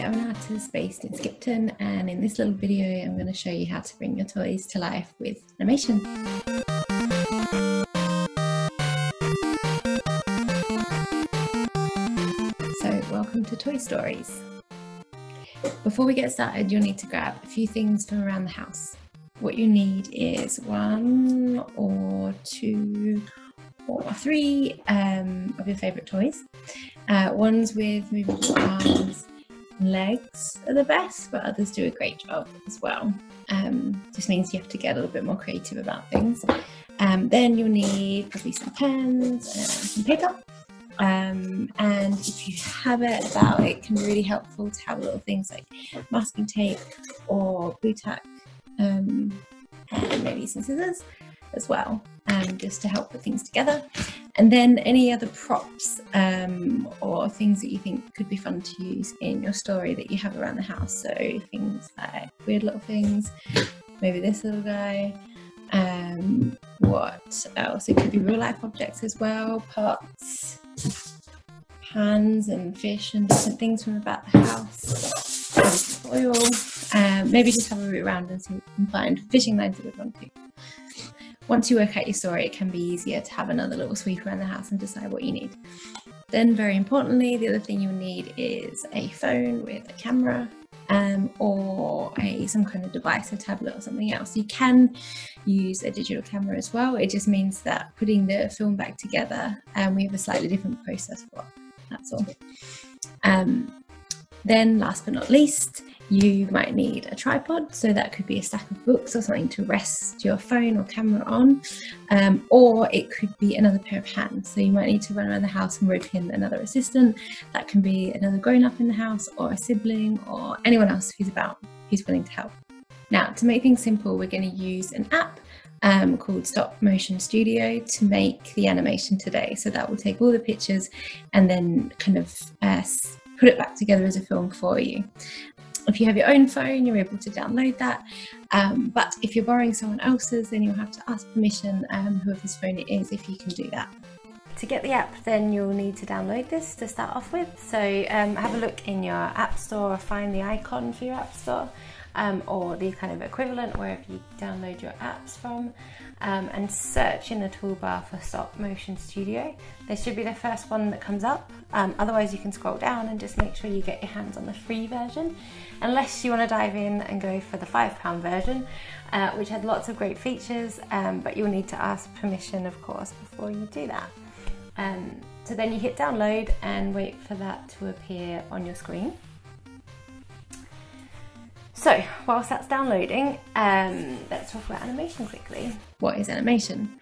I'm an artist based in Skipton, and in this little video I'm going to show you how to bring your toys to life with animation. So welcome to Toy Stories. Before we get started, you'll need to grab a few things from around the house. What you need is 1 or 2 or 3 of your favourite toys. Ones with movable arms and legs are the best, but others do a great job as well. Just means you have to get a little bit more creative about things. Then you'll need probably some pens and some paper. And if you have it about, it can be really helpful to have little things like masking tape or glue tack, and maybe some scissors as well, just to help put things together. And then any other props or things that you think could be fun to use in your story that you have around the house. So things like weird little things, maybe this little guy. What else? It could be real life objects as well, pots, pans and fish and different things from about the house. Oil. Maybe just have a root around and see what you can find. Fishing lines are a good one too. Once you work out your story, it can be easier to have another little sweep around the house and decide what you need. Then, very importantly, the other thing you'll need is a phone with a camera, or some kind of device, a tablet or something else. You can use a digital camera as well. It just means that putting the film back together, we have a slightly different process for it. That's all. Then, last but not least, you might need a tripod, so that could be a stack of books or something to rest your phone or camera on, or it could be another pair of hands. So you might need to run around the house and rope in another assistant. That can be another grown-up in the house or a sibling or anyone else who's willing to help. Now, to make things simple, we're going to use an app called Stop Motion Studio to make the animation today. So that will take all the pictures and then kind of put it back together as a film for you. If you have your own phone, you're able to download that, but if you're borrowing someone else's, then you'll have to ask permission, whoever's phone it is, if you can do that. To get the app, then you'll need to download this to start off with. So have a look in your app store, or find the icon for your app store, or the kind of equivalent wherever you download your apps from, and search in the toolbar for Stop Motion Studio. This should be the first one that comes up. Otherwise you can scroll down and just make sure you get your hands on the free version, unless you want to dive in and go for the £5 version, which had lots of great features, but you'll need to ask permission, of course, before you do that. So then you hit download and wait for that to appear on your screen. So whilst that's downloading, let's talk about animation quickly. What is animation?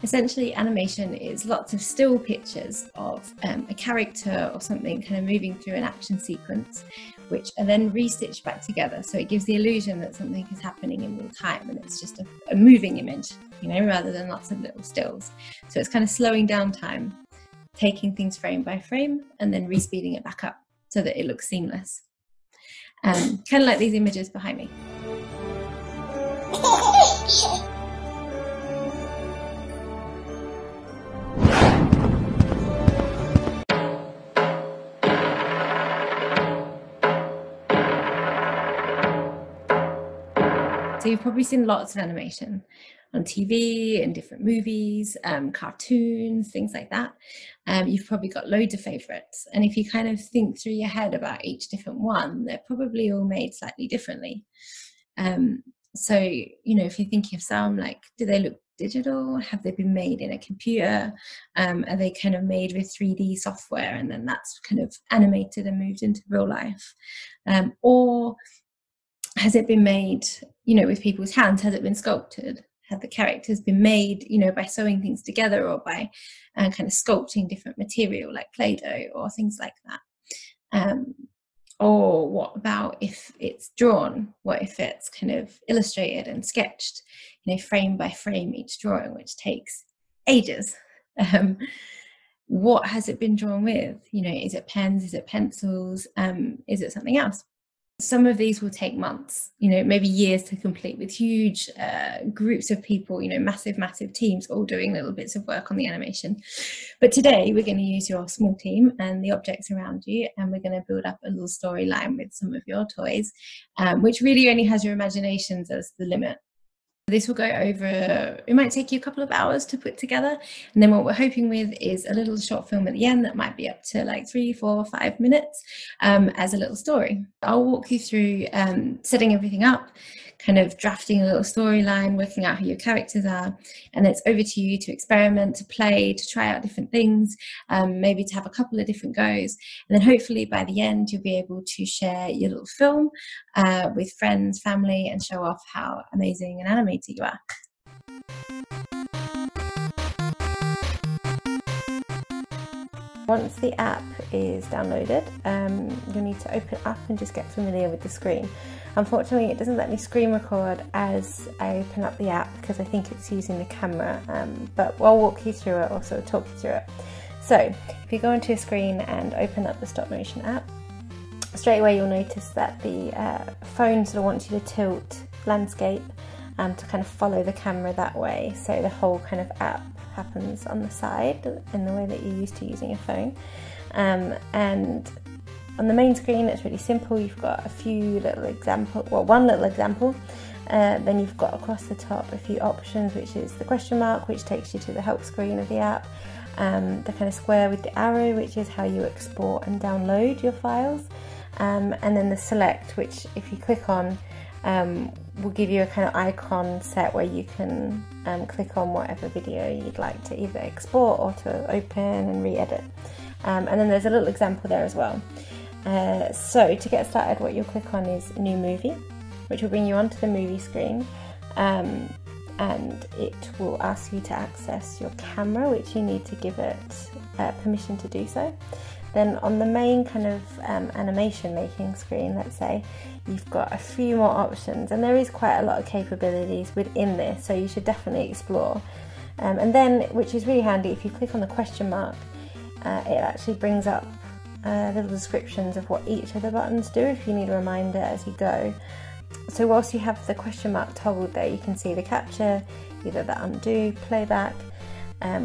Essentially, animation is lots of still pictures of a character or something kind of moving through an action sequence, which are then restitched back together. So it gives the illusion that something is happening in real time and it's just a moving image, rather than lots of little stills. So it's kind of slowing down time, taking things frame by frame and then re-speeding it back up so that it looks seamless. Kind of like these images behind me. So you've probably seen lots of animation on TV, in different movies, cartoons, things like that. You've probably got loads of favourites. And if you kind of think through your head about each different one, they're probably all made slightly differently. So, if you're thinking of some, like, do they look digital? Have they been made in a computer? Are they kind of made with 3D software and then that's kind of animated and moved into real life? Or has it been made, with people's hands? Has it been sculpted? Have the characters been made, by sewing things together or by kind of sculpting different material like Play-Doh or things like that? Or what about if it's drawn? What if it's kind of illustrated and sketched, frame by frame each drawing, which takes ages? What has it been drawn with? Is it pens? Is it pencils? Is it something else? Some of these will take months, maybe years to complete, with huge groups of people, massive teams all doing little bits of work on the animation. But today we're going to use your small team and the objects around you, and we're going to build up a little storyline with some of your toys, which really only has your imaginations as the limit. This will go over, it might take you a couple of hours to put together. And then what we're hoping with is a little short film at the end that might be up to like 3, 4, 5 minutes as a little story. I'll walk you through setting everything up, kind of drafting a little storyline, working out who your characters are, and then it's over to you to experiment, to play, to try out different things, maybe to have a couple of different goes. And then hopefully by the end, you'll be able to share your little film with friends, family, and show off how amazing and animated you are. Once the app is downloaded, you'll need to open it up and just get familiar with the screen. Unfortunately, it doesn't let me screen record as I open up the app because I think it's using the camera, but I'll walk you through it, or sort of talk you through it. So if you go onto your screen and open up the stop motion app, straight away you'll notice that the phone sort of wants you to tilt landscape to kind of follow the camera that way, so the whole kind of app happens on the side in the way that you're used to using your phone. And on the main screen it's really simple. You've got a few little examples, well, one little example, then you've got across the top a few options, which is the question mark, which takes you to the help screen of the app, the kind of square with the arrow, which is how you export and download your files, and then the select, which if you click on will give you a kind of icon set where you can click on whatever video you'd like to either export or to open and re-edit. And then there's a little example there as well. So to get started, what you'll click on is New Movie, which will bring you onto the movie screen, and it will ask you to access your camera, which you need to give it permission to do so. Then on the main kind of animation making screen, let's say, you've got a few more options, and there is quite a lot of capabilities within this, so you should definitely explore. And then, which is really handy, if you click on the question mark, it actually brings up little descriptions of what each of the buttons do if you need a reminder as you go. So whilst you have the question mark toggled there, you can see the capture, either the undo, playback,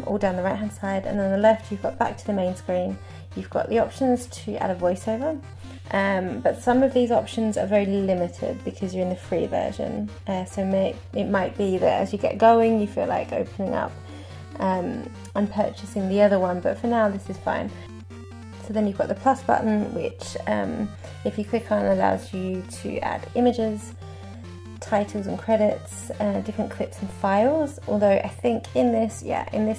all down the right hand side, and on the left you've got back to the main screen. You've got the options to add a voiceover, but some of these options are very limited because you're in the free version, so it might be that as you get going you feel like opening up and purchasing the other one, but for now this is fine. So then you've got the plus button, which if you click on, allows you to add images, titles and credits, different clips and files, although I think in this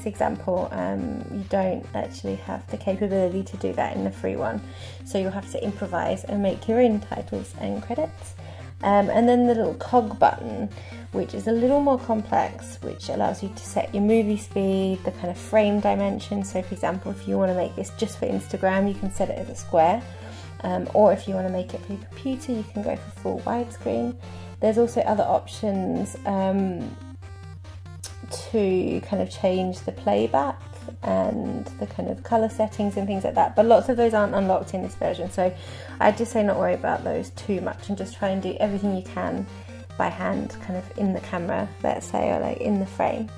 example you don't actually have the capability to do that in the free one, so you'll have to improvise and make your own titles and credits. And then the little cog button, which is a little more complex, which allows you to set your movie speed, the kind of frame dimension. So for example, if you want to make this just for Instagram, you can set it as a square, or if you want to make it for your computer, you can go for full widescreen. There's also other options to kind of change the playback and the kind of colour settings and things like that, but lots of those aren't unlocked in this version, so I'd just say not worry about those too much and just try and do everything you can by hand, kind of in the camera, let's say, or like in the frame.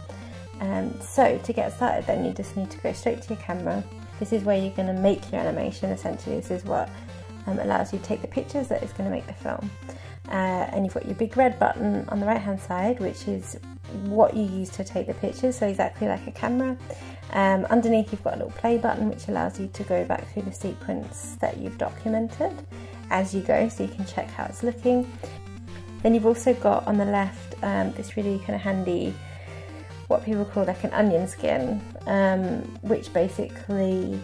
So to get started then, you just need to go straight to your camera. This is where you're going to make your animation, essentially. This is what allows you to take the pictures that is going to make the film. And you've got your big red button on the right hand side, which is what you use to take the pictures, so exactly like a camera. Underneath you've got a little play button, which allows you to go back through the sequence that you've documented as you go, so you can check how it's looking. Then you've also got on the left this really kind of handy, what people call like an onion skin, which basically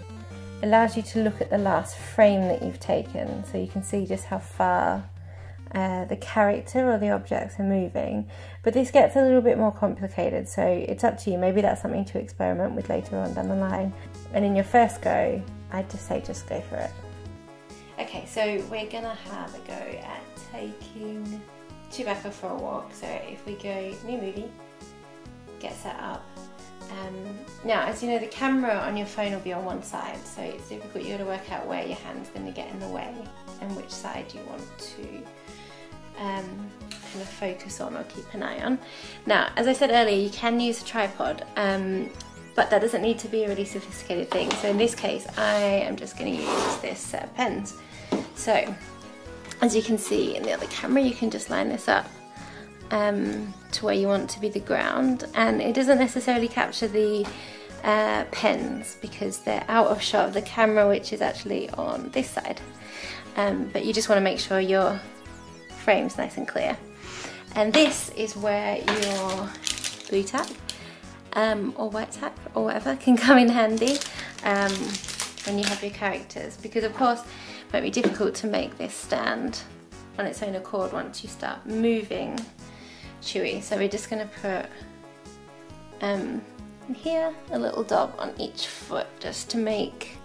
allows you to look at the last frame that you've taken, so you can see just how far the character or the objects are moving. But this gets a little bit more complicated, so it's up to you. Maybe that's something to experiment with later on down the line. And in your first go, I'd just say just go for it. Okay, so we're gonna have a go at taking Chewbacca for a walk. So if we go new movie, get set up. Now, as you know, the camera on your phone will be on one side, so it's difficult. You've got to work out where your hand's going to get in the way. and which side you want to kind of focus on or keep an eye on. Now, as I said earlier, you can use a tripod, but that doesn't need to be a really sophisticated thing. So in this case, I am just going to use this set of pens. So as you can see in the other camera, you can just line this up to where you want to be the ground, and it doesn't necessarily capture the pens because they're out of shot of the camera, which is actually on this side, but you just want to make sure your frame's nice and clear. And this is where your glue tack or white tack or whatever can come in handy when you have your characters, because of course it might be difficult to make this stand on its own accord once you start moving Chewy. So we're just going to put here a little dot on each foot just to make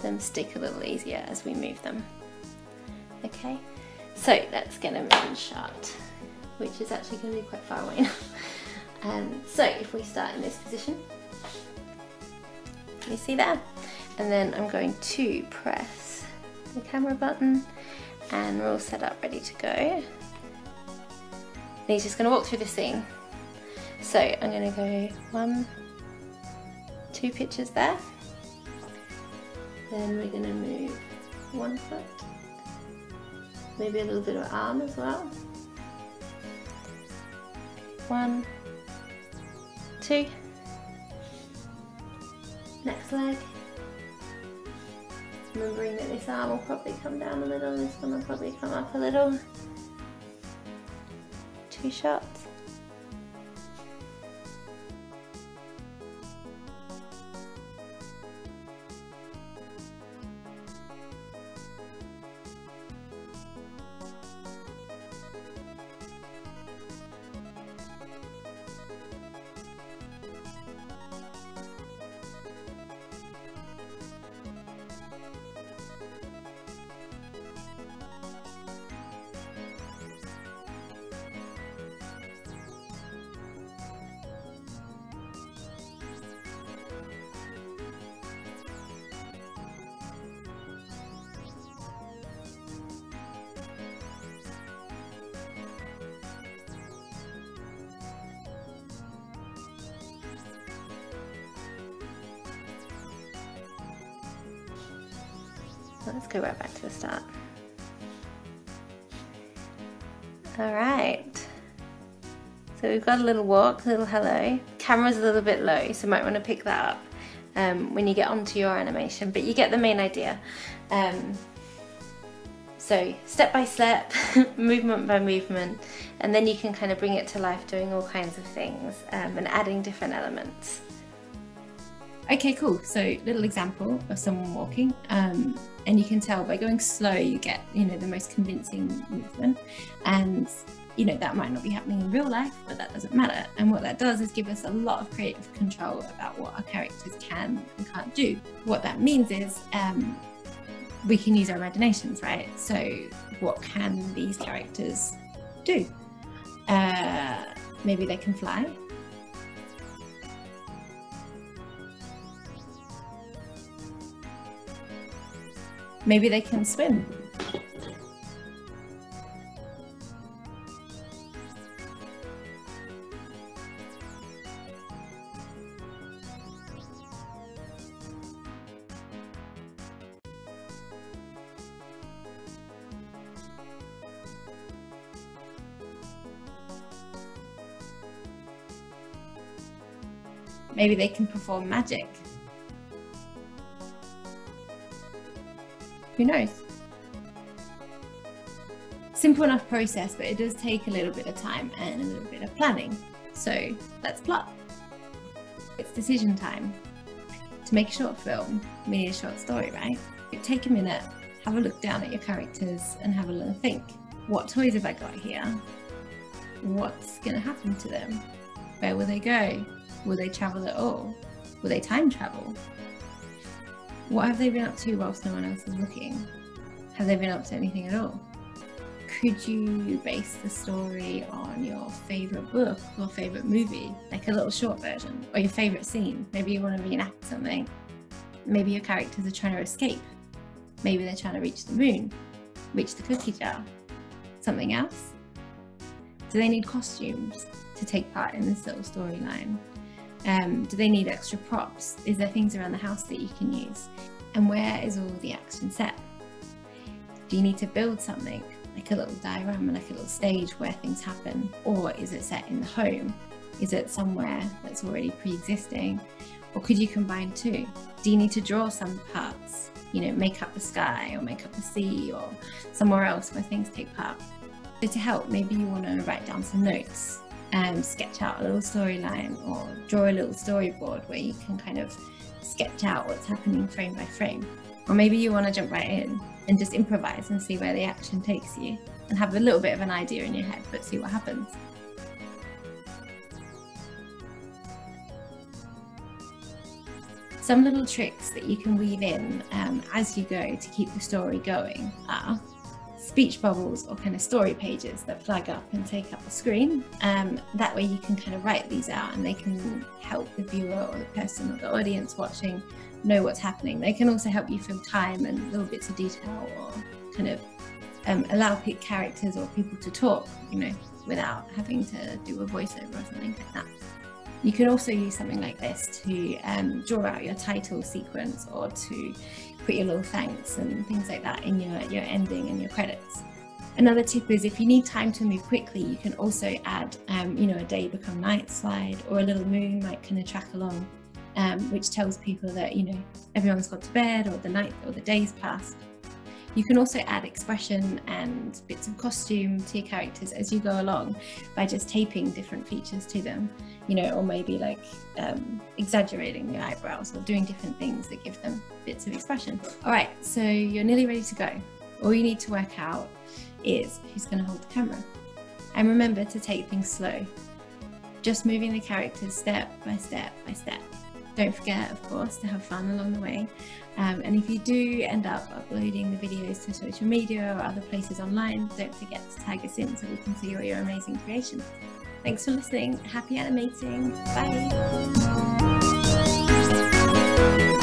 them stick a little easier as we move them. Okay, so let's get them in shot, which is actually going to be quite far away now. So if we start in this position, you see there, and then I'm going to press the camera button and we're all set up, ready to go. And he's just going to walk through the scene. So I'm going to go 1, 2 pictures there. Then we're going to move 1 foot, maybe a little bit of arm as well. 1, 2. Next leg. Remembering that this arm will probably come down a little, this one will probably come up a little. 2 shots. Let's go right back to the start. Alright, so we've got a little walk, a little hello. Camera's a little bit low, so you might want to pick that up when you get onto your animation, but you get the main idea. So step by step, movement by movement, and then you can kind of bring it to life doing all kinds of things and adding different elements. Okay, cool. So little example of someone walking, and you can tell by going slow you get, you know, the most convincing movement, and you know that might not be happening in real life, but that doesn't matter. And what that does is give us a lot of creative control about what our characters can and can't do. What that means is we can use our imaginations, right? So what can these characters do? Maybe they can fly. Maybe they can swim. Maybe they can perform magic. Who knows? Simple enough process, but it does take a little bit of time and a little bit of planning. So let's plot. It's decision time. To make a short film, we need a short story, right? Take a minute, have a look down at your characters and have a little think. What toys have I got here? What's going to happen to them? Where will they go? Will they travel at all? Will they time travel? What have they been up to whilst no one else is looking? Have they been up to anything at all? Could you base the story on your favourite book or favourite movie, like a little short version, or your favourite scene? Maybe you want to reenact something. Maybe your characters are trying to escape. Maybe they're trying to reach the moon. Reach the cookie jar. Something else? Do they need costumes to take part in this little storyline? Do they need extra props? Is there things around the house that you can use? And where is all the action set? Do you need to build something, like a little diorama, like a little stage where things happen? Or is it set in the home? Is it somewhere that's already pre-existing? Or could you combine two? Do you need to draw some parts? You know, make up the sky or make up the sea or somewhere else where things take part. So to help, maybe you want to write down some notes and sketch out a little storyline, or draw a little storyboard where you can kind of sketch out what's happening frame by frame. Or maybe you want to jump right in and just improvise and see where the action takes you, and have a little bit of an idea in your head, but see what happens. Some little tricks that you can weave in as you go to keep the story going are speech bubbles, or kind of story pages that flag up and take up the screen. That way you can kind of write these out, and they can help the viewer or the person or the audience watching know what's happening. They can also help you fill time and little bits of detail, or kind of allow characters or people to talk, you know, without having to do a voiceover or something like that. You can also use something like this to draw out your title sequence, or to put your little thanks and things like that in your ending and your credits. Another tip is, if you need time to move quickly, you can also add you know, a day become night slide, or a little moon might kind of track along, which tells people that, you know, everyone's got to bed, or the night or the day's passed. You can also add expression and bits of costume to your characters as you go along by just taping different features to them, you know, or maybe like exaggerating the eyebrows, or doing different things that give them bits of expression. All right, so you're nearly ready to go. All you need to work out is who's going to hold the camera. And remember to take things slow, just moving the characters step by step by step. Don't forget, of course, to have fun along the way. And if you do end up uploading the videos to social media or other places online, don't forget to tag us in so we can see all your amazing creations. Thanks for listening. Happy animating. Bye.